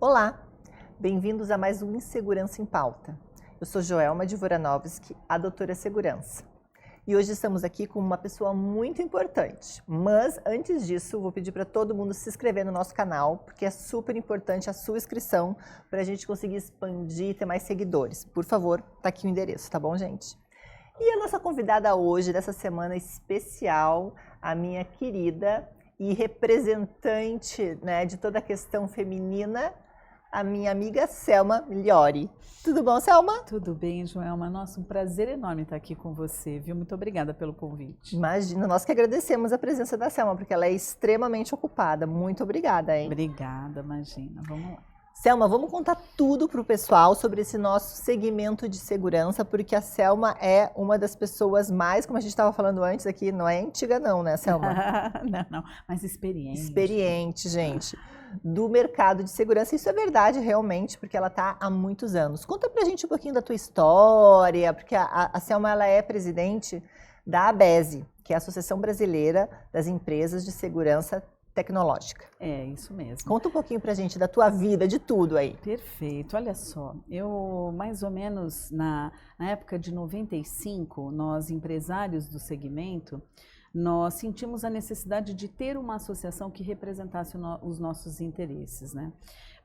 Olá, bem-vindos a mais um Insegurança em Pauta. Eu sou Joelma Dvoranovski, a doutora Segurança. E hoje estamos aqui com uma pessoa muito importante. Mas antes disso, vou pedir para todo mundo se inscrever no nosso canal, porque é super importante a sua inscrição para a gente conseguir expandir e ter mais seguidores. Por favor, tá aqui o endereço, tá bom, gente? E a nossa convidada hoje, dessa semana especial, a minha querida e representante, né, de toda a questão feminina, a minha amiga Selma Migliori. Tudo bom, Selma? Tudo bem, Joelma. Nossa, um prazer enorme estar aqui com você, viu? Muito obrigada pelo convite. Imagina, nós que agradecemos a presença da Selma, porque ela é extremamente ocupada. Muito obrigada, hein? Obrigada, imagina. Vamos lá. Selma, vamos contar tudo para o pessoal sobre esse nosso segmento de segurança, porque a Selma é uma das pessoas mais, como a gente estava falando antes aqui, não é antiga não, né, Selma? Não, mas experiente. Experiente, gente, do mercado de segurança. Isso é verdade, realmente, porque ela está há muitos anos. Conta pra gente um pouquinho da tua história, porque a Selma ela é presidente da ABESE, que é a Associação Brasileira das Empresas de Segurança Tecnológica. É, isso mesmo. Conta um pouquinho pra gente da tua vida, de tudo aí. Perfeito. Olha só, eu mais ou menos na época de 95, nós empresários do segmento, nós sentimos a necessidade de ter uma associação que representasse os nossos interesses, né?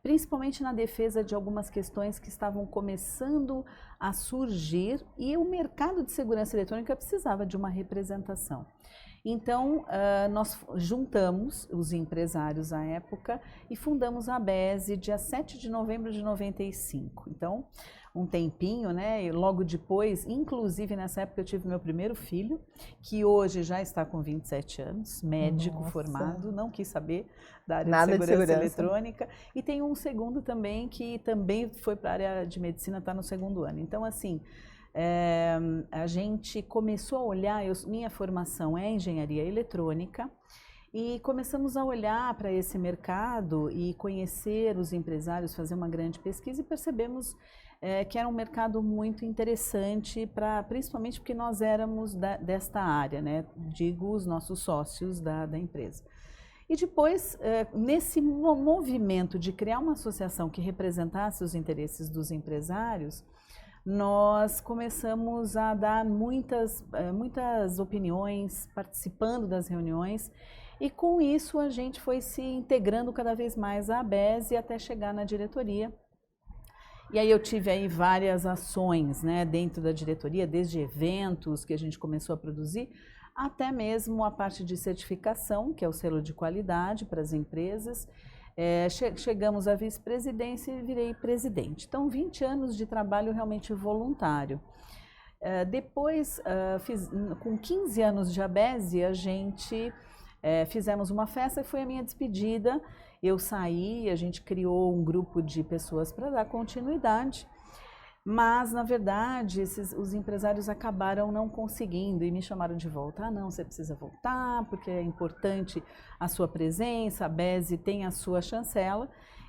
Principalmente na defesa de algumas questões que estavam começando a surgir e o mercado de segurança eletrônica precisava de uma representação. Então, nós juntamos os empresários à época e fundamos a ABESE dia 7 de novembro de 95. Então, um tempinho, né? E logo depois, inclusive nessa época eu tive meu primeiro filho, que hoje já está com 27 anos, médico formado, não quis saber da área de segurança eletrônica. E tem um segundo também, que também foi para a área de medicina, está no segundo ano. Então, assim, a gente começou a olhar, minha formação é engenharia eletrônica, e começamos a olhar para esse mercado e conhecer os empresários, fazer uma grande pesquisa e percebemos que era um mercado muito interessante, principalmente porque nós éramos desta área, né? Digo, os nossos sócios da empresa. E depois, nesse movimento de criar uma associação que representasse os interesses dos empresários, nós começamos a dar muitas opiniões, participando das reuniões, e com isso a gente foi se integrando cada vez mais à ABESE até chegar na diretoria. E aí eu tive aí várias ações, né, dentro da diretoria, desde eventos que a gente começou a produzir, até mesmo a parte de certificação, que é o selo de qualidade para as empresas. Chegamos à vice-presidência e virei presidente. Então, 20 anos de trabalho realmente voluntário. Depois, com 15 anos de ABESE, a gente fizemos uma festa e foi a minha despedida. Eu saí, a gente criou um grupo de pessoas para dar continuidade, mas, na verdade, os empresários acabaram não conseguindo e me chamaram de volta. Ah, não, você precisa voltar, porque é importante a sua presença, a ABESE tem a sua chancela.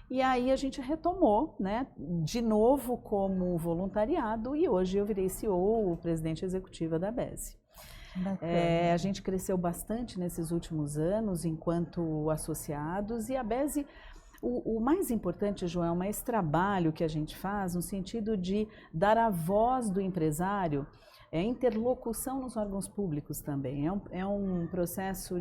E aí a gente retomou, né, de novo como voluntariado, e hoje eu virei CEO, presidente executiva da ABESE. A gente cresceu bastante nesses últimos anos enquanto associados, e a ABESE, o mais importante, Joelma, é esse trabalho que a gente faz no sentido de dar a voz do empresário, interlocução nos órgãos públicos também. É um processo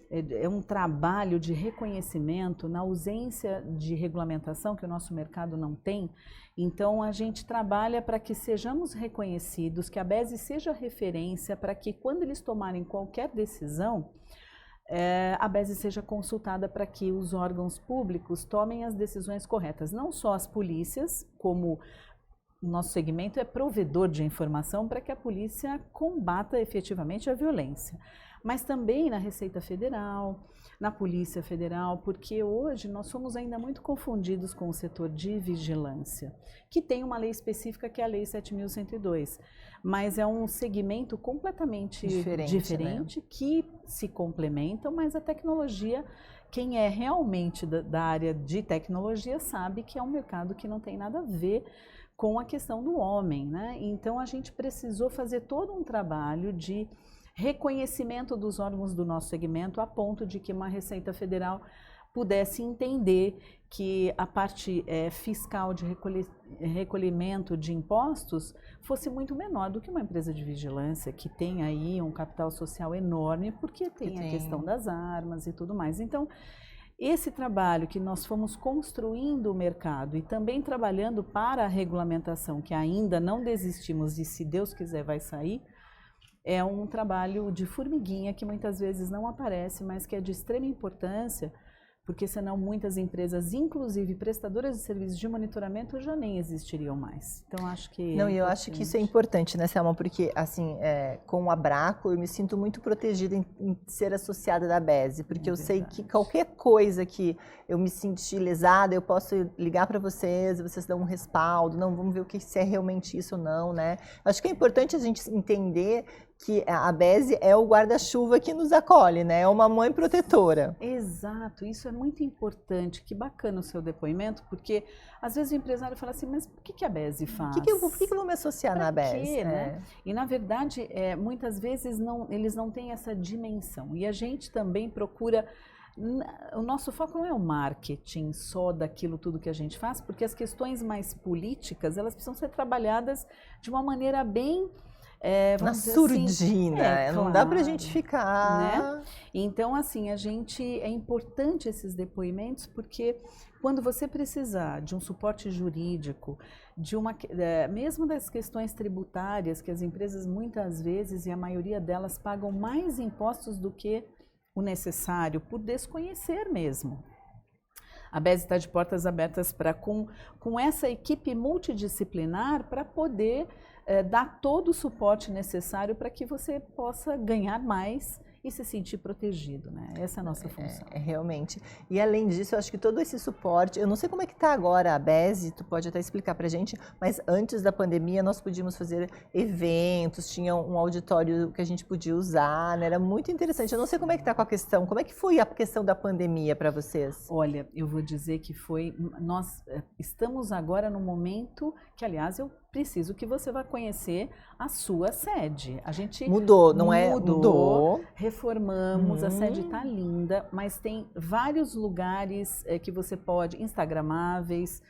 é um trabalho de reconhecimento na ausência de regulamentação que o nosso mercado não tem. Então, a gente trabalha para que sejamos reconhecidos, que a ABESE seja referência para que, quando eles tomarem qualquer decisão, a ABESE seja consultada para que os órgãos públicos tomem as decisões corretas. Não só as polícias, como o nosso segmento é provedor de informação para que a polícia combata efetivamente a violência, mas também na Receita Federal, na Polícia Federal, porque hoje nós somos ainda muito confundidos com o setor de vigilância, que tem uma lei específica que é a Lei 7.102, mas é um segmento completamente diferente, né? Que se complementam, mas a tecnologia, quem é realmente da área de tecnologia sabe que é um mercado que não tem nada a ver com a questão do homem, né? Então a gente precisou fazer todo um trabalho de reconhecimento dos órgãos do nosso segmento a ponto de que uma Receita Federal pudesse entender que a parte fiscal de recolhimento de impostos fosse muito menor do que uma empresa de vigilância que tem aí um capital social enorme, porque tem a questão das armas e tudo mais. Então, esse trabalho que nós fomos construindo o mercado e também trabalhando para a regulamentação, que ainda não desistimos e se Deus quiser vai sair, é um trabalho de formiguinha que muitas vezes não aparece, mas que é de extrema importância, porque senão muitas empresas, inclusive prestadoras de serviços de monitoramento, já nem existiriam mais. Então, acho que... Não, e eu acho que isso é importante, né, Selma? Porque, assim, com a Abraco, eu me sinto muito protegida em ser associada da ABESE, porque eu sei que qualquer coisa que eu me sentir lesada, eu posso ligar para vocês dão um respaldo, não, vamos ver se é realmente isso ou não, né? Acho que é importante a gente entender que a ABESE é o guarda-chuva que nos acolhe, né? É uma mãe protetora. Exato, isso é muito importante. Que bacana o seu depoimento, porque às vezes o empresário fala assim, mas por que a ABESE faz? Por que eu vou me associar na ABESE? Né? E na verdade, muitas vezes eles não têm essa dimensão. E a gente também procura... O nosso foco não é o marketing só daquilo tudo que a gente faz, porque as questões mais políticas, elas precisam ser trabalhadas de uma maneira bem... na surdina, não dá pra gente ficar... Né? Então, assim, é importante esses depoimentos, porque quando você precisar de um suporte jurídico, mesmo das questões tributárias, que as empresas muitas vezes, e a maioria delas, pagam mais impostos do que o necessário, por desconhecer mesmo. A ABESE está de portas abertas com essa equipe multidisciplinar para poder dar todo o suporte necessário para que você possa ganhar mais e se sentir protegido, né? Essa é a nossa função. Realmente. E além disso, eu acho que todo esse suporte, eu não sei como é que está agora a ABESE, tu pode até explicar para a gente, mas antes da pandemia nós podíamos fazer eventos, tinha um auditório que a gente podia usar, né? Era muito interessante. Eu não sei como é que está com a questão, como é que foi a questão da pandemia para vocês? Olha, eu vou dizer que nós estamos agora no momento que, aliás, eu preciso que você vá conhecer a sua sede. A gente mudou, não é? Mudou. Reformamos, a sede está linda, mas tem vários lugares que você pode, instagramáveis,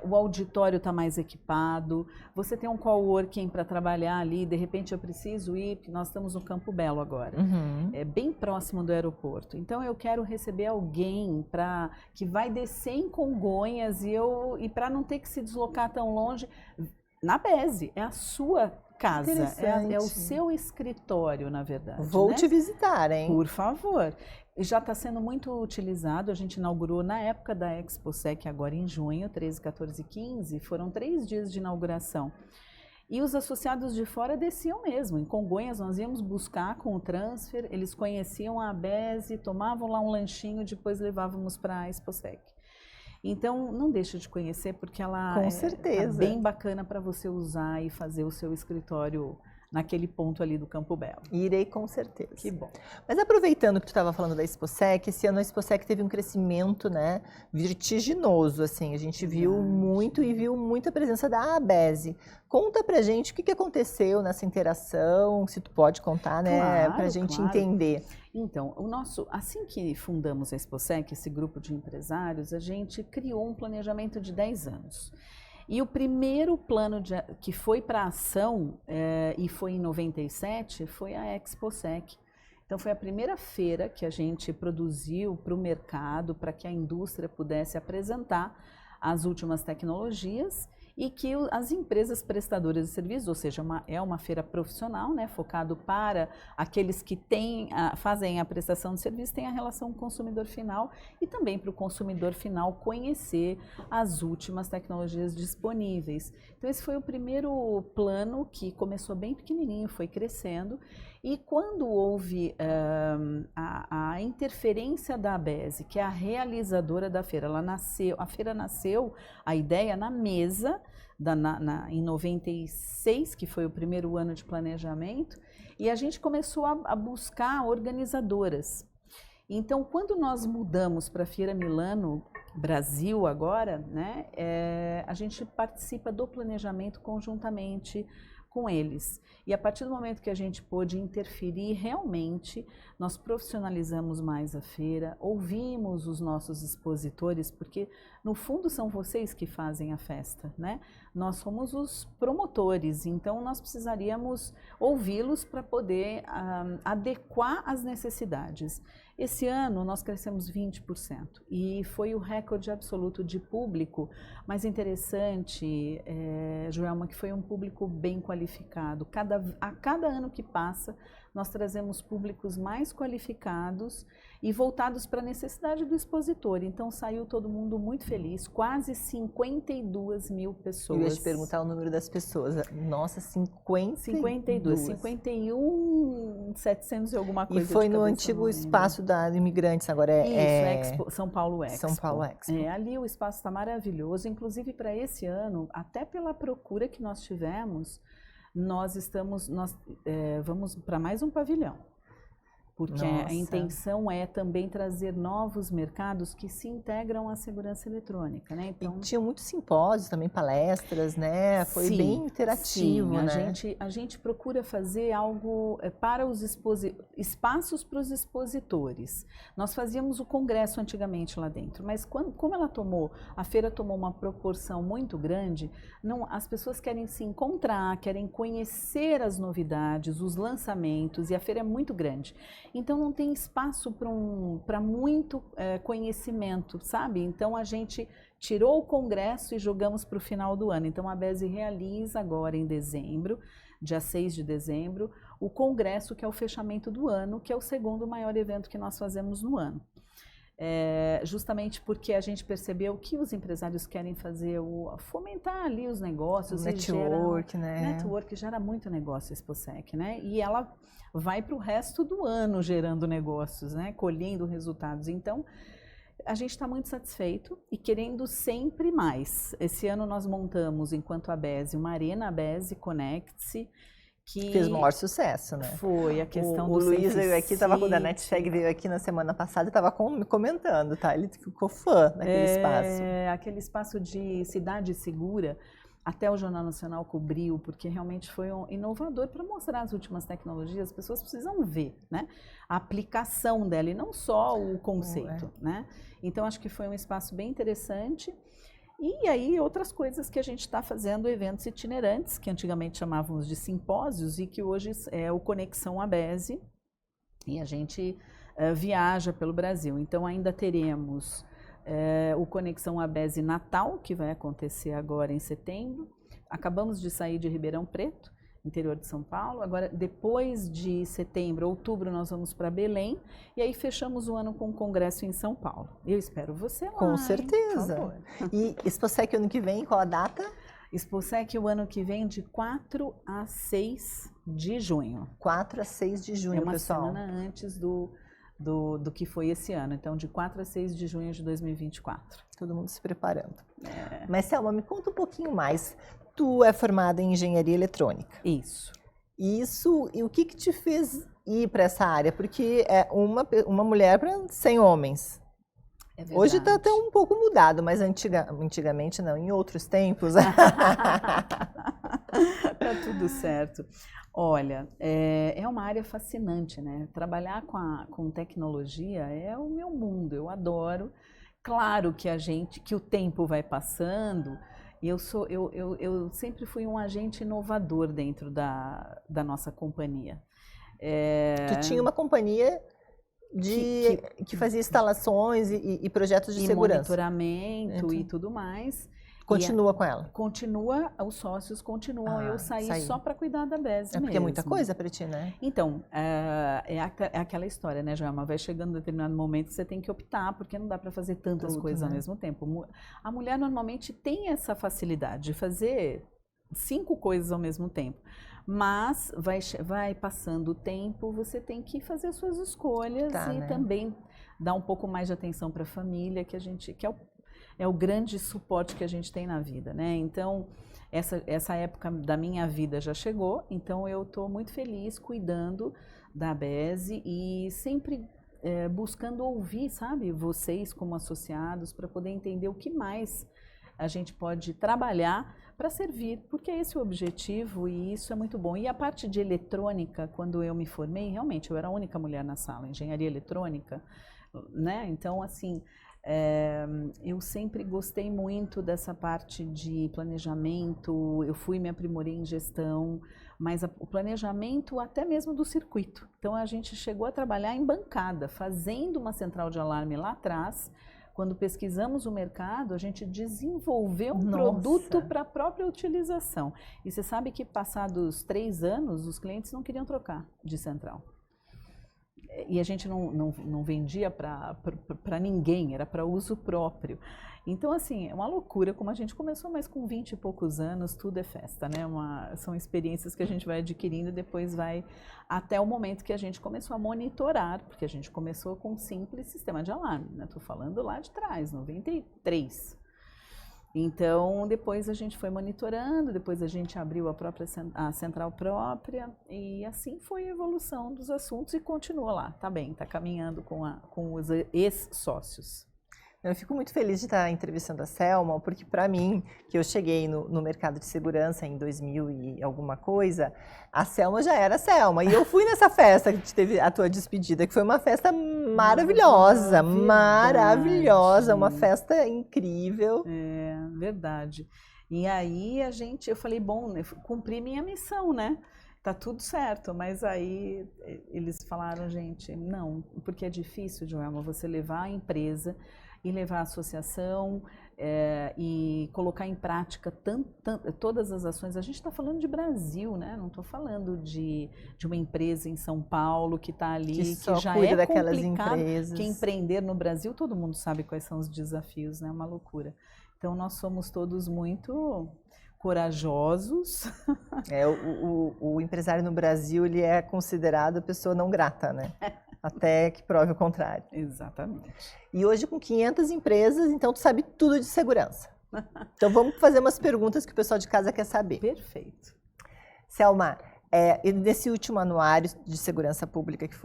o auditório está mais equipado, você tem um coworking para trabalhar ali, de repente eu preciso ir, porque nós estamos no Campo Belo agora, bem próximo do aeroporto. Então eu quero receber alguém que vai descer em Congonhas e para não ter que se deslocar tão longe, na ABESE, é a sua casa, é o seu escritório, na verdade. Vou te visitar, hein? Por favor. Já está sendo muito utilizado, a gente inaugurou na época da ExpoSec, agora em junho, 13, 14 e 15, foram 3 dias de inauguração. E os associados de fora desciam mesmo, em Congonhas nós íamos buscar com o transfer, eles conheciam a ABESE, tomavam lá um lanchinho, depois levávamos para a ExpoSec. Então, não deixa de conhecer, porque ela é bem bacana para você usar e fazer o seu escritório naquele ponto ali do Campo Belo. Irei com certeza. Que bom. Mas aproveitando que tu estava falando da ExpoSec, esse ano a ExpoSec teve um crescimento, né, vertiginoso, assim, a gente viu muita presença da ABESE. Conta pra gente o que aconteceu nessa interação, se tu pode contar, né, claro, pra gente entender. Então, assim que fundamos a ExpoSec, esse grupo de empresários, a gente criou um planejamento de 10 anos. E o primeiro plano que foi para ação, e foi em 97, foi a ExpoSec. Então foi a primeira feira que a gente produziu para o mercado, para que a indústria pudesse apresentar as últimas tecnologias e que as empresas prestadoras de serviços, ou seja, é uma feira profissional, né, focado para aqueles que fazem a prestação de serviço, tem a relação com o consumidor final e também para o consumidor final conhecer as últimas tecnologias disponíveis. Então esse foi o primeiro plano que começou bem pequenininho, foi crescendo. E quando houve a interferência da ABESE, que é a realizadora da feira, a feira nasceu, a ideia na mesa, em 96, que foi o primeiro ano de planejamento, e a gente começou a buscar organizadoras. Então, quando nós mudamos para a Feira Milano Brasil agora, né, a gente participa do planejamento conjuntamente com eles. E a partir do momento que a gente pôde interferir realmente, nós profissionalizamos mais a feira, ouvimos os nossos expositores, porque no fundo são vocês que fazem a festa, né? Nós somos os promotores, então nós precisaríamos ouvi-los para poder adequar as necessidades. Esse ano nós crescemos 20% e foi o recorde absoluto de público, mas interessante, Joelma, que foi um público bem qualificado. A cada ano que passa, nós trazemos públicos mais qualificados e voltados para a necessidade do expositor. Então saiu todo mundo muito feliz, quase 52 mil pessoas. Eu ia te perguntar o número das pessoas. Nossa, 52. 51.700 e alguma coisa. E foi no antigo espaço da Imigrantes, agora Expo, São Paulo Expo. São Paulo Expo. Ali o espaço está maravilhoso, inclusive para esse ano, até pela procura que nós tivemos, nós vamos para mais um pavilhão. Porque a intenção é também trazer novos mercados que se integram à segurança eletrônica, né? Então, e tinha muitos simpósios, também palestras, né? Foi bem interativo, né? A gente procura fazer algo para os espaços para os expositores. Nós fazíamos o congresso antigamente lá dentro, mas como a feira tomou uma proporção muito grande, as pessoas querem se encontrar, querem conhecer as novidades, os lançamentos, e a feira é muito grande. Então não tem espaço para muito conhecimento, sabe? Então a gente tirou o congresso e jogamos para o final do ano. Então a ABESE realiza agora em dezembro, dia 6 de dezembro, o congresso, que é o fechamento do ano, que é o segundo maior evento que nós fazemos no ano. Justamente porque a gente percebeu que os empresários querem fazer fomentar ali os negócios. Network, né? Network gera muito negócio, a Exposec, né? E ela vai para o resto do ano gerando negócios, né? Colhendo resultados. Então, a gente está muito satisfeito e querendo sempre mais. Esse ano nós montamos, enquanto ABESE, uma Arena ABESE Connect-se, que fez o maior sucesso, né? Foi a questão do O Luiz veio aqui, da NetShag veio aqui na semana passada e estava comentando, tá? Ele ficou fã daquele espaço. Aquele espaço de cidade segura, até o Jornal Nacional cobriu, porque realmente foi um inovador para mostrar as últimas tecnologias. As pessoas precisam ver, né, a aplicação dela e não só o conceito, né? Então acho que foi um espaço bem interessante. E aí outras coisas que a gente está fazendo, eventos itinerantes, que antigamente chamávamos de simpósios e que hoje é o Conexão ABESE, e a gente viaja pelo Brasil. Então ainda teremos o Conexão ABESE Natal, que vai acontecer agora em setembro. Acabamos de sair de Ribeirão Preto, interior de São Paulo. Agora, depois de setembro, outubro, nós vamos para Belém. E aí fechamos o ano com um congresso em São Paulo. Eu espero você lá. Com certeza. E Exposec ano que vem, qual a data? Exposec o ano que vem, de 4 a 6 de junho. 4 a 6 de junho, pessoal. É uma semana antes do que foi esse ano. Então, de 4 a 6 de junho de 2024. Todo mundo se preparando. Mas, Selma, me conta um pouquinho mais. Tu é formada em engenharia eletrônica. Isso. E o que te fez ir para essa área? Porque é uma mulher para 100 homens. Hoje está até um pouco mudado, mas antigamente não, em outros tempos. Tá tudo certo. Olha, é uma área fascinante, né? Trabalhar com tecnologia é o meu mundo, eu adoro. Claro que o tempo vai passando, e eu sempre fui um agente inovador dentro da nossa companhia. Tu tinha uma companhia que fazia instalações e projetos de segurança. Monitoramento e tudo mais. Continua com ela? Continua, os sócios continuam. Eu saí só para cuidar da ABESE mesmo. Porque é muita coisa para ti, né? Então, é aquela história, né, Joelma? Vai chegando um determinado momento que você tem que optar, porque não dá para fazer tantas coisas ao mesmo tempo. A mulher normalmente tem essa facilidade de fazer 5 coisas ao mesmo tempo. Mas vai passando o tempo, você tem que fazer as suas escolhas também dar um pouco mais de atenção para a família, que é o grande suporte que a gente tem na vida, né? Então, essa época da minha vida já chegou, então eu estou muito feliz cuidando da ABESE e sempre buscando ouvir, sabe, vocês como associados, para poder entender o que mais a gente pode trabalhar para servir, porque é esse o objetivo e isso é muito bom. E a parte de eletrônica, quando eu me formei, realmente eu era a única mulher na sala, engenharia eletrônica, né? Então, assim, eu sempre gostei muito dessa parte de planejamento, eu fui me aprimorei em gestão, mas o planejamento até mesmo do circuito. Então, a gente chegou a trabalhar em bancada, fazendo uma central de alarme lá atrás. Quando pesquisamos o mercado, a gente desenvolveu um produto para a própria utilização. E você sabe que passados 3 anos, os clientes não queriam trocar de central. E a gente não vendia para ninguém, era para uso próprio. Então, assim, é uma loucura como a gente começou, mas com 20 e poucos anos, tudo é festa, né? São experiências que a gente vai adquirindo e depois vai até o momento que a gente começou a monitorar, porque a gente começou com um simples sistema de alarme, né? Estou falando lá de trás, 93. Então, depois a gente foi monitorando, depois a gente abriu a central própria e assim foi a evolução dos assuntos e continua lá, tá bem, tá caminhando com os ex-sócios. Eu fico muito feliz de estar entrevistando a Selma, porque para mim, que eu cheguei no mercado de segurança em 2000 e alguma coisa, a Selma já era a Selma. E eu fui nessa festa que teve a tua despedida, que foi uma festa maravilhosa, maravilhosa, uma festa incrível. É, verdade. E aí eu falei, bom, eu cumpri minha missão, né? Tá tudo certo, mas aí eles falaram, gente, não, porque é difícil, Joelma, você levar a empresa e levar a associação e colocar em prática todas as ações. A gente está falando de Brasil, né? Não estou falando de uma empresa em São Paulo que está ali, que já é complicado, que empreender no Brasil, todo mundo sabe quais são os desafios, né? É uma loucura. Então, nós somos todos muito corajosos. O empresário no Brasil, ele é considerado pessoa não grata, né? Até que prove o contrário. Exatamente. E hoje com 500 empresas, então tu sabe tudo de segurança. Então vamos fazer umas perguntas que o pessoal de casa quer saber. Perfeito. Selma, nesse último anuário de segurança pública que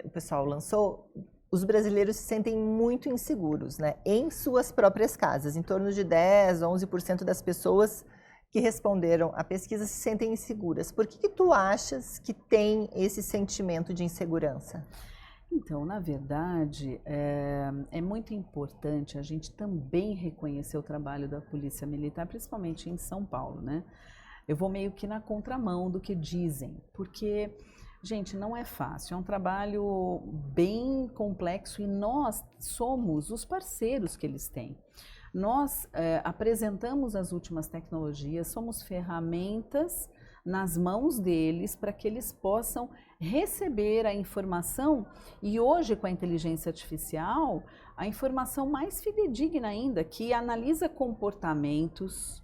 o pessoal lançou, os brasileiros se sentem muito inseguros, né? Em suas próprias casas. Em torno de 10, 11% das pessoas que responderam à pesquisa se sentem inseguras. Por que tu achas que tem esse sentimento de insegurança? Então, na verdade, é muito importante a gente também reconhecer o trabalho da Polícia Militar, principalmente em São Paulo, né? Eu vou meio que na contramão do que dizem, porque, gente, não é fácil, é um trabalho bem complexo e nós somos os parceiros que eles têm. Nós apresentamos as últimas tecnologias, somos ferramentas nas mãos deles para que eles possam receber a informação e hoje com a inteligência artificial, a informação mais fidedigna ainda, que analisa comportamentos,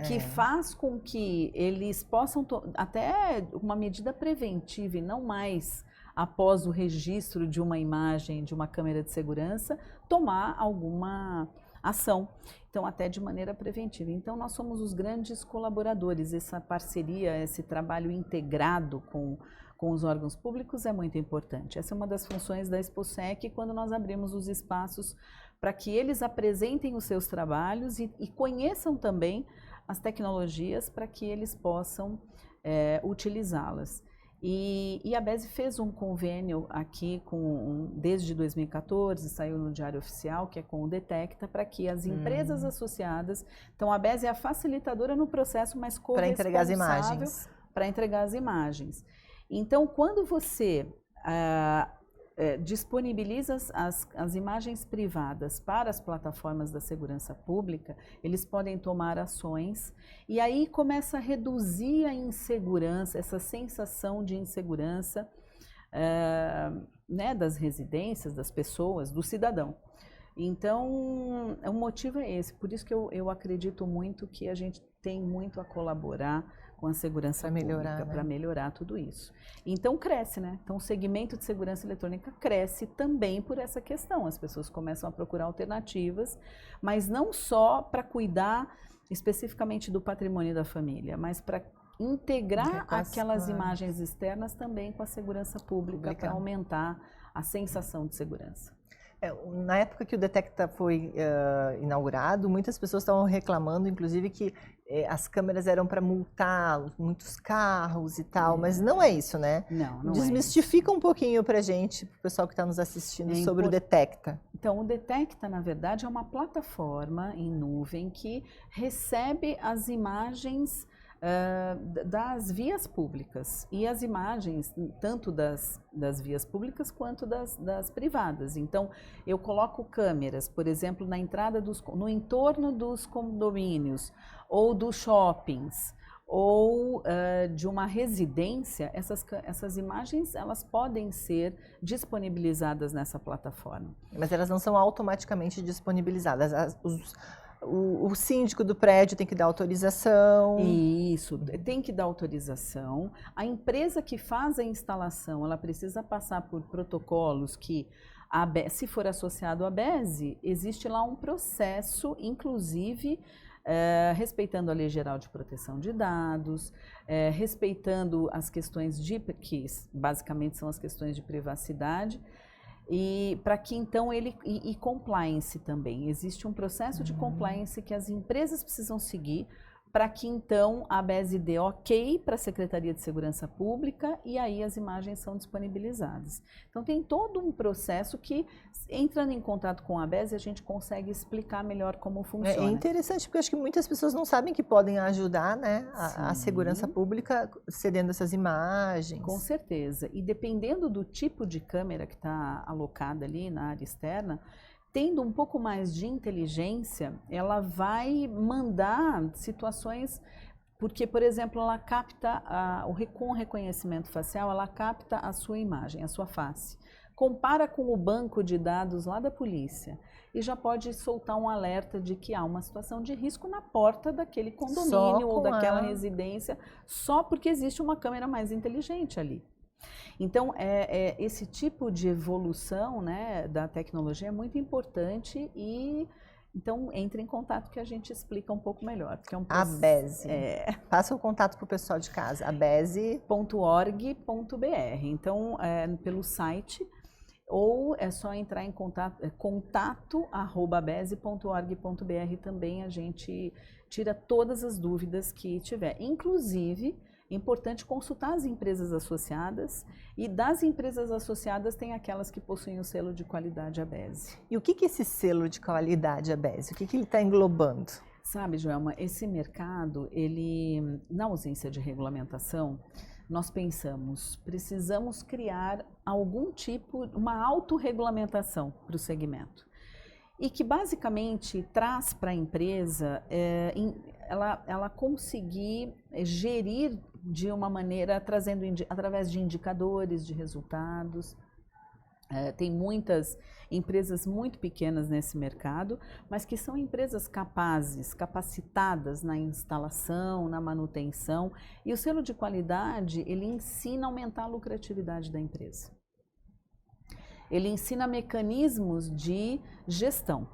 que faz com que eles possam, até uma medida preventiva e não mais após o registro de uma imagem, de uma câmera de segurança, tomar alguma ação, então até de maneira preventiva. Então nós somos os grandes colaboradores, essa parceria, esse trabalho integrado com os órgãos públicos é muito importante. Essa é uma das funções da Exposec quando nós abrimos os espaços para que eles apresentem os seus trabalhos e conheçam também as tecnologias para que eles possam utilizá-las. E a BESE fez um convênio aqui desde 2014, saiu no Diário Oficial, que é com o Detecta, para que as empresas associadas... Então, a BESE é a facilitadora no processo, mas corresponsável para entregar as imagens. Para entregar as imagens. Então, quando você disponibiliza as imagens privadas para as plataformas da segurança pública, eles podem tomar ações e aí começa a reduzir a insegurança, essa sensação de insegurança né, das residências, das pessoas, do cidadão. Então, o motivo é esse, por isso que eu acredito muito que a gente tem muito a colaborar com a segurança pública para melhorar tudo isso. Então cresce, né? Então o segmento de segurança eletrônica cresce também por essa questão. As pessoas começam a procurar alternativas, mas não só para cuidar especificamente do patrimônio da família, mas para integrar aquelas imagens externas também com a segurança pública para aumentar a sensação de segurança. Na época que o Detecta foi inaugurado, muitas pessoas estavam reclamando, inclusive, que as câmeras eram para multar muitos carros e tal, mas não é isso, né? Não, não Desmistifica um pouquinho para gente, para o pessoal que está nos assistindo, sobre o Detecta. Então, o Detecta, na verdade, é uma plataforma em nuvem que recebe as imagens das vias públicas e as imagens tanto das vias públicas quanto das privadas. Então, eu coloco câmeras, por exemplo, na entrada no entorno dos condomínios ou dos shoppings ou de uma residência. Essas imagens elas podem ser disponibilizadas nessa plataforma. Mas elas não são automaticamente disponibilizadas. O síndico do prédio tem que dar autorização. Isso, tem que dar autorização. A empresa que faz a instalação, ela precisa passar por protocolos que, se for associado à BESE, existe lá um processo, inclusive, respeitando a Lei Geral de Proteção de Dados, respeitando as questões que basicamente são as questões de privacidade, e para que então e compliance também. Existe um processo de compliance que as empresas precisam seguir para que então a BESE dê ok para a Secretaria de Segurança Pública e aí as imagens são disponibilizadas. Então tem todo um processo que, entrando em contato com a BESE, a gente consegue explicar melhor como funciona. É interessante, porque acho que muitas pessoas não sabem que podem ajudar, né, a segurança pública cedendo essas imagens. Com certeza. E dependendo do tipo de câmera que está alocada ali na área externa, tendo um pouco mais de inteligência, ela vai mandar situações, porque, por exemplo, ela capta, com o reconhecimento facial, ela capta a sua imagem, a sua face. Compara com o banco de dados lá da polícia e já pode soltar um alerta de que há uma situação de risco na porta daquele condomínio ou daquela residência, só porque existe uma câmera mais inteligente ali. Então, esse tipo de evolução, né, da tecnologia é muito importante e, então, entre em contato que a gente explica um pouco melhor. Porque a BESE. Passa o contato para o pessoal de casa, a BESE.org.br. Então, pelo site, ou é só entrar em contato@bese.org.br também a gente tira todas as dúvidas que tiver. Inclusive, é importante consultar as empresas associadas e das empresas associadas tem aquelas que possuem o selo de qualidade ABESE. E o que é esse selo de qualidade ABESE? O que ele está englobando? Sabe, Joelma, esse mercado, na ausência de regulamentação, nós precisamos criar algum tipo, uma autorregulamentação para o segmento. E que basicamente traz para a empresa ela conseguir gerir de uma maneira, através de indicadores, de resultados. Tem muitas empresas muito pequenas nesse mercado, mas que são empresas capacitadas na instalação, na manutenção. E o selo de qualidade, ele ensina a aumentar a lucratividade da empresa. Ele ensina mecanismos de gestão.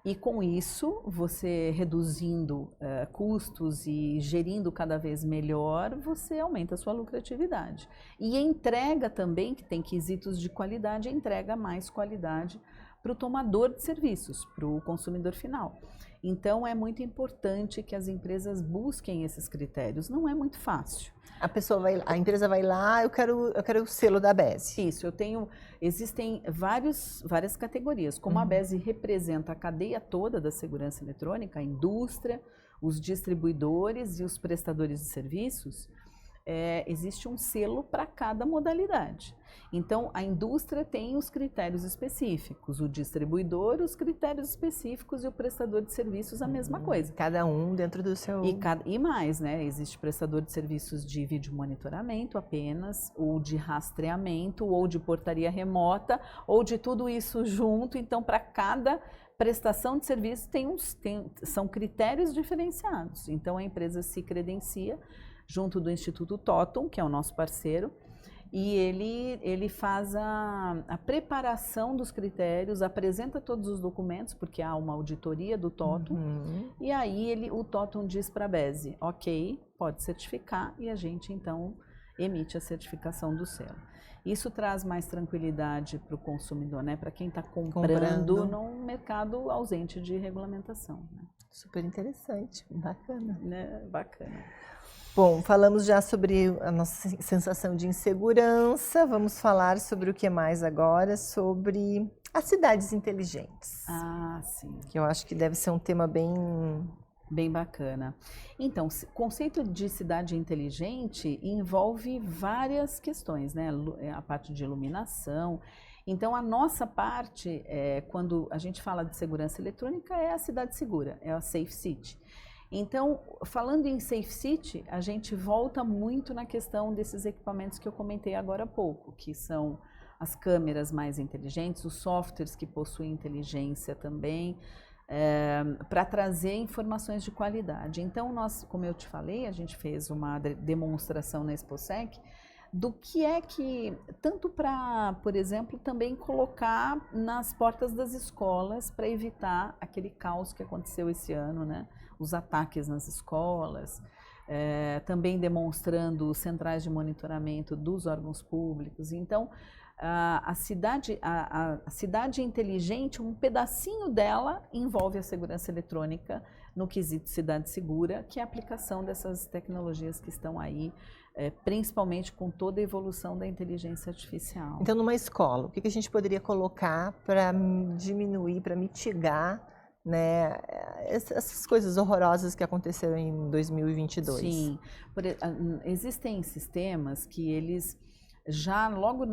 E com isso, você reduzindo custos e gerindo cada vez melhor, você aumenta a sua lucratividade. E entrega também, que tem quesitos de qualidade, entrega mais qualidade para o tomador de serviços, para o consumidor final. Então, é muito importante que as empresas busquem esses critérios. Não é muito fácil. A empresa vai lá, eu quero o selo da BESE. Isso, existem várias categorias. Como a BESE representa a cadeia toda da segurança eletrônica, a indústria, os distribuidores e os prestadores de serviços, existe um selo para cada modalidade. Então, a indústria tem os critérios específicos, o distribuidor, os critérios específicos e o prestador de serviços a mesma coisa. Cada um dentro do seu... E mais, né? Existe prestador de serviços de vídeo monitoramento apenas, ou de rastreamento, ou de portaria remota, ou de tudo isso junto. Então, para cada prestação de serviço são critérios diferenciados. Então, a empresa se credencia junto do Instituto Totum, que é o nosso parceiro, e ele faz a preparação dos critérios, apresenta todos os documentos, porque há uma auditoria do Totum, e aí o Totum diz para a BESE, ok, pode certificar, e a gente então emite a certificação do selo. Isso traz mais tranquilidade para o consumidor, né? Para quem está comprando num mercado ausente de regulamentação. Né? Super interessante, bacana. Né? Bacana. Bom, falamos já sobre a nossa sensação de insegurança, vamos falar sobre o que mais agora, sobre as cidades inteligentes. Ah, sim. Que eu acho que deve ser um tema bem bacana. Então, o conceito de cidade inteligente envolve várias questões, né? A parte de iluminação. Então, a nossa parte, quando a gente fala de segurança eletrônica, é a cidade segura, é a Safe City. Então, falando em Safe City, a gente volta muito na questão desses equipamentos que eu comentei agora há pouco, que são as câmeras mais inteligentes, os softwares que possuem inteligência também, para trazer informações de qualidade. Então, nós, como eu te falei, a gente fez uma demonstração na ExpoSec do que é que, tanto para, por exemplo, também colocar nas portas das escolas para evitar aquele caos que aconteceu esse ano, né? Os ataques nas escolas, também demonstrando centrais de monitoramento dos órgãos públicos. Então, a cidade inteligente, um pedacinho dela envolve a segurança eletrônica no quesito cidade segura, que é a aplicação dessas tecnologias que estão aí, principalmente com toda a evolução da inteligência artificial. Então, numa escola, o que a gente poderia colocar para diminuir, para mitigar, né, essas coisas horrorosas que aconteceram em 2022? Sim, existem sistemas que eles já logo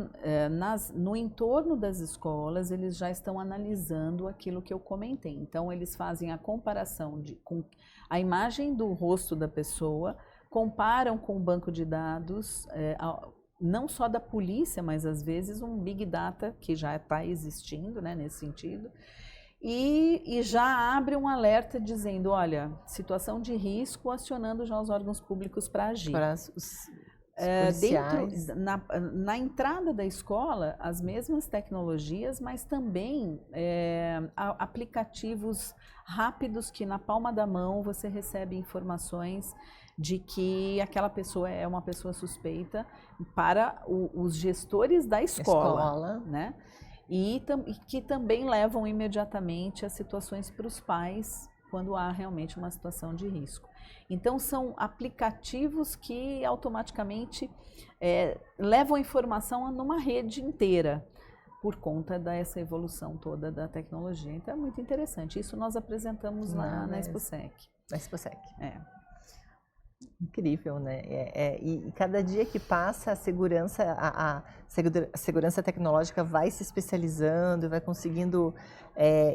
no entorno das escolas, eles já estão analisando aquilo que eu comentei. Então, eles fazem a comparação com a imagem do rosto da pessoa, comparam com o banco de dados, não só da polícia, mas às vezes um Big Data que já está existindo, né, nesse sentido, e já abre um alerta dizendo, olha, situação de risco, acionando já os órgãos públicos para agir. Para na entrada da escola, as mesmas tecnologias, mas também aplicativos rápidos que na palma da mão você recebe informações de que aquela pessoa é uma pessoa suspeita para os gestores da escola. Né? E que também levam imediatamente as situações para os pais quando há realmente uma situação de risco. Então, são aplicativos que automaticamente levam a informação numa rede inteira por conta dessa evolução toda da tecnologia. Então, é muito interessante. Isso nós apresentamos na ExpoSec. Na ExpoSec. Incrível, né? E cada dia que passa, a segurança tecnológica vai se especializando, vai conseguindo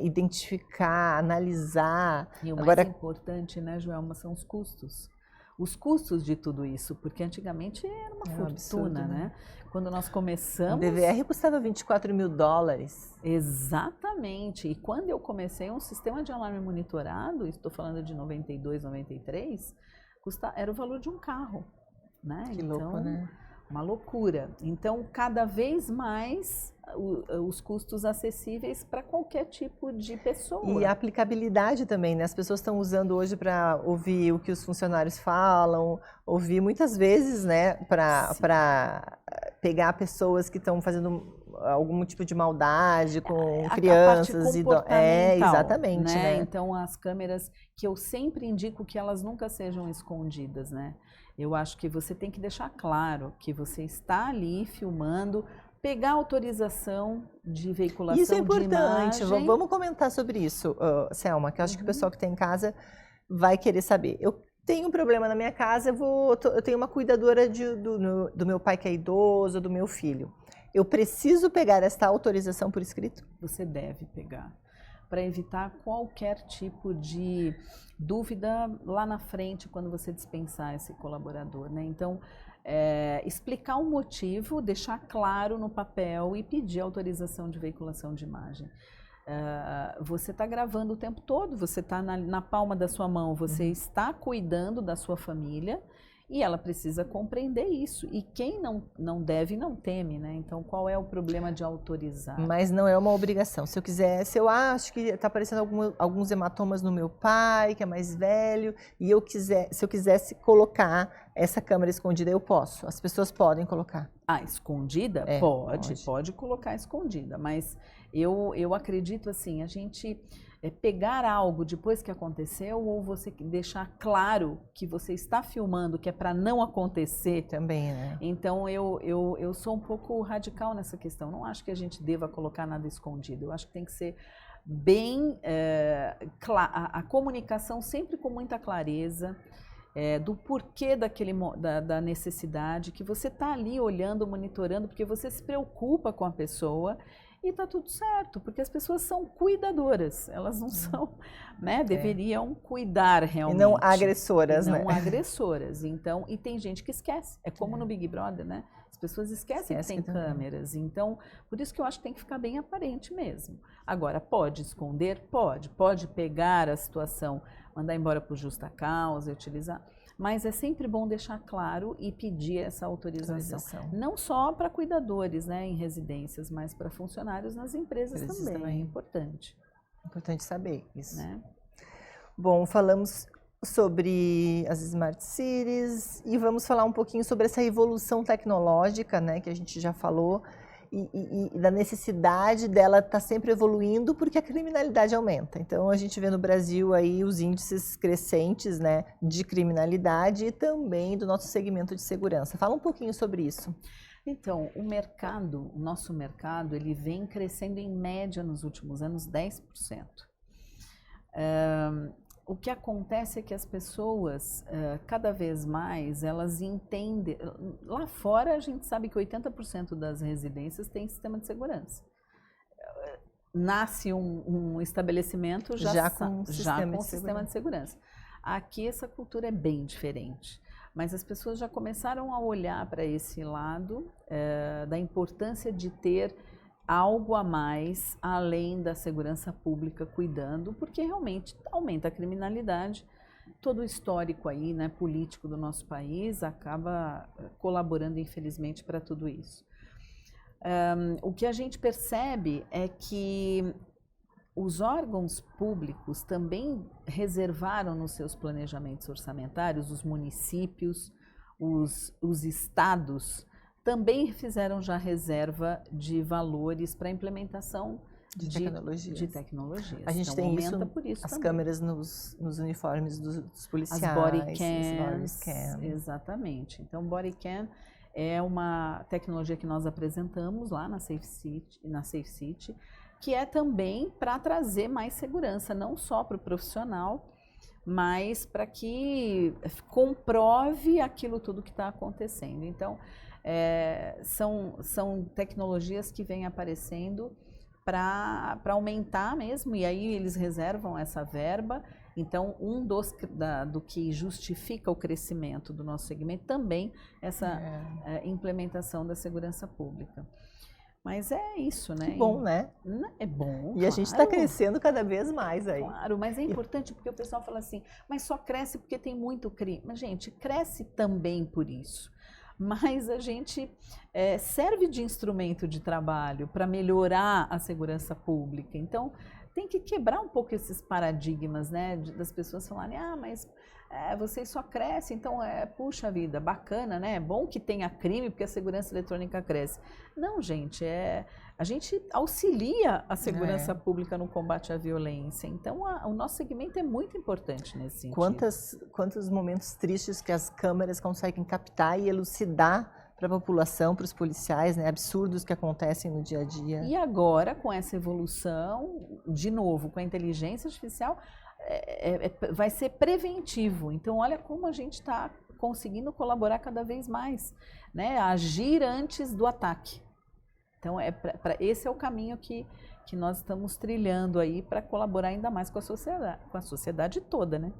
identificar, analisar. E o mais importante, né, Joelma, são os custos. Os custos de tudo isso, porque antigamente era uma fortuna, absurdo, né? Quando nós começamos... O DVR custava $24 mil. Exatamente. E quando eu comecei um sistema de alarme monitorado, estou falando de 92, 93... era o valor de um carro, né? Que louco, né? Uma loucura. Então, cada vez mais os custos acessíveis para qualquer tipo de pessoa. E a aplicabilidade também, né? As pessoas estão usando hoje para ouvir o que os funcionários falam, ouvir muitas vezes, né? Para pegar pessoas que estão fazendo algum tipo de maldade com crianças e exatamente, né? Então as câmeras que eu sempre indico que elas nunca sejam escondidas, né? Eu acho que você tem que deixar claro que você está ali filmando, pegar autorização de veiculação de imagem. Isso é importante. Vamos comentar sobre isso, Selma, que eu acho que o pessoal que está em casa vai querer saber. Eu tenho um problema na minha casa, eu tenho uma cuidadora do meu pai que é idoso, do meu filho. Eu preciso pegar esta autorização por escrito? Você deve pegar, para evitar qualquer tipo de dúvida lá na frente quando você dispensar esse colaborador, né? Então, explicar o motivo, deixar claro no papel e pedir autorização de veiculação de imagem. Você está gravando o tempo todo, você está na palma da sua mão, você está cuidando da sua família E ela precisa compreender isso. E quem não deve, não teme, né? Então, qual é o problema de autorizar? Mas não é uma obrigação. Se eu acho que está aparecendo alguns hematomas no meu pai, que é mais velho, e se eu quisesse colocar essa câmera escondida, eu posso. As pessoas podem colocar. Ah, escondida? Pode colocar escondida. Mas eu acredito assim, a gente pegar algo depois que aconteceu, ou você deixar claro que você está filmando, que é para não acontecer. Também, né? Então, eu sou um pouco radical nessa questão. Não acho que a gente deva colocar nada escondido. Eu acho que tem que ser bem... a comunicação sempre com muita clareza, do porquê da necessidade, que você está ali olhando, monitorando, porque você se preocupa com a pessoa. E está tudo certo, porque as pessoas são cuidadoras, elas não são, né? Deveriam cuidar realmente. E não agressoras, né? Não agressoras. Então, e tem gente que esquece. É como no Big Brother, né? As pessoas esquecem que tem câmeras. Então, por isso que eu acho que tem que ficar bem aparente mesmo. Agora, pode esconder? Pode pegar a situação, mandar embora por justa causa, utilizar. Mas é sempre bom deixar claro e pedir essa autorização. Não só para cuidadores, né, em residências, mas para funcionários nas empresas também. É importante. Importante saber isso. Né? Bom, falamos sobre as Smart Cities e vamos falar um pouquinho sobre essa evolução tecnológica, né, que a gente já falou, e da necessidade dela estar sempre evoluindo porque a criminalidade aumenta. Então, a gente vê no Brasil aí os índices crescentes, né, de criminalidade e também do nosso segmento de segurança. Fala um pouquinho sobre isso. Então, o nosso mercado, ele vem crescendo em média nos últimos anos 10%. O que acontece é que as pessoas, cada vez mais, elas entendem... Lá fora, a gente sabe que 80% das residências tem sistema de segurança. Nasce um estabelecimento já com sistema de segurança. Aqui, essa cultura é bem diferente. Mas as pessoas já começaram a olhar para esse lado da importância de ter algo a mais, além da segurança pública cuidando, porque realmente aumenta a criminalidade. Todo o histórico aí, né, político do nosso país acaba colaborando, infelizmente, para tudo isso. O que a gente percebe é que os órgãos públicos também reservaram nos seus planejamentos orçamentários, os municípios, os estados, também fizeram já reserva de valores para implementação de tecnologias. A gente então, tem isso as também. Câmeras nos uniformes dos policiais. As body cams, exatamente. Então, body cam é uma tecnologia que nós apresentamos lá na Safe City, que é também para trazer mais segurança, não só para o profissional, mas para que comprove aquilo tudo que está acontecendo. Então, são tecnologias que vêm aparecendo para aumentar mesmo, e aí eles reservam essa verba. Então, do que justifica o crescimento do nosso segmento também essa implementação da segurança pública. Mas é isso, né? Que bom, né? É bom, E a gente está crescendo cada vez mais aí. Claro, mas é importante porque o pessoal fala assim, mas só cresce porque tem muito crime. Mas, gente, cresce também por isso. Mas a gente serve de instrumento de trabalho para melhorar a segurança pública. Então, tem que quebrar um pouco esses paradigmas, né? Das pessoas falarem, mas vocês só crescem, então puxa vida, bacana, né? É bom que tenha crime porque a segurança eletrônica cresce. Não, gente, a gente auxilia a segurança pública no combate à violência. Então, o nosso segmento é muito importante nesse sentido. Quantos momentos tristes que as câmeras conseguem captar e elucidar para a população, para os policiais, né? Absurdos que acontecem no dia a dia. E agora, com essa evolução, de novo, com a inteligência artificial, vai ser preventivo. Então, olha como a gente está conseguindo colaborar cada vez mais, né? Agir antes do ataque. Então, esse é o caminho que nós estamos trilhando aí para colaborar ainda mais com a sociedade toda, né?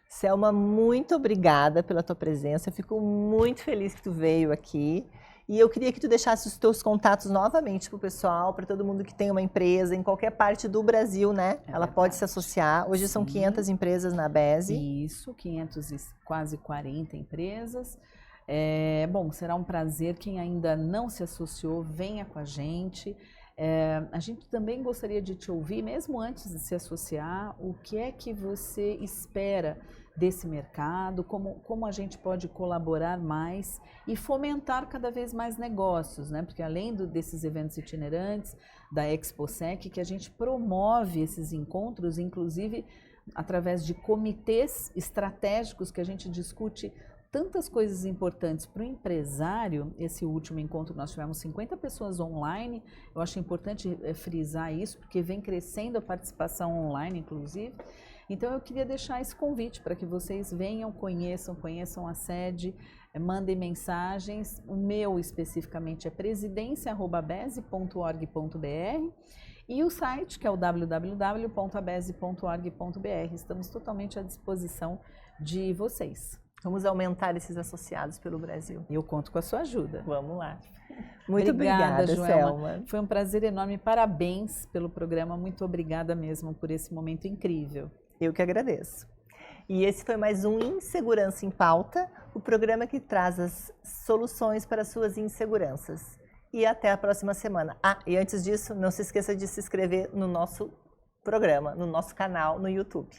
Selma, muito obrigada pela tua presença. Eu fico muito feliz que tu veio aqui. E eu queria que tu deixasse os teus contatos novamente pro pessoal, para todo mundo que tem uma empresa em qualquer parte do Brasil, né? Ela pode se associar. Hoje são 500 empresas na BESE. Isso, 500 e quase 40 empresas. Bom, será um prazer. Quem ainda não se associou, venha com a gente. A gente também gostaria de te ouvir, mesmo antes de se associar, o que é que você espera desse mercado, como a gente pode colaborar mais e fomentar cada vez mais negócios, né? Porque além desses eventos itinerantes, da ExpoSec, que a gente promove esses encontros, inclusive através de comitês estratégicos que a gente discute tantas coisas importantes para o empresário. Esse último encontro nós tivemos 50 pessoas online, eu acho importante frisar isso, porque vem crescendo a participação online, inclusive. Então eu queria deixar esse convite para que vocês venham, conheçam a sede, mandem mensagens. O meu especificamente é presidencia@bese.org.br e o site, que é o www.abese.org.br. Estamos totalmente à disposição de vocês. Vamos aumentar esses associados pelo Brasil. Eu conto com a sua ajuda. Vamos lá. Muito obrigada, Selma. Foi um prazer enorme. Parabéns pelo programa. Muito obrigada mesmo por esse momento incrível. Eu que agradeço. E esse foi mais um Insegurança em Pauta, o programa que traz as soluções para as suas inseguranças. E até a próxima semana. E antes disso, não se esqueça de se inscrever no nosso programa, no nosso canal no YouTube.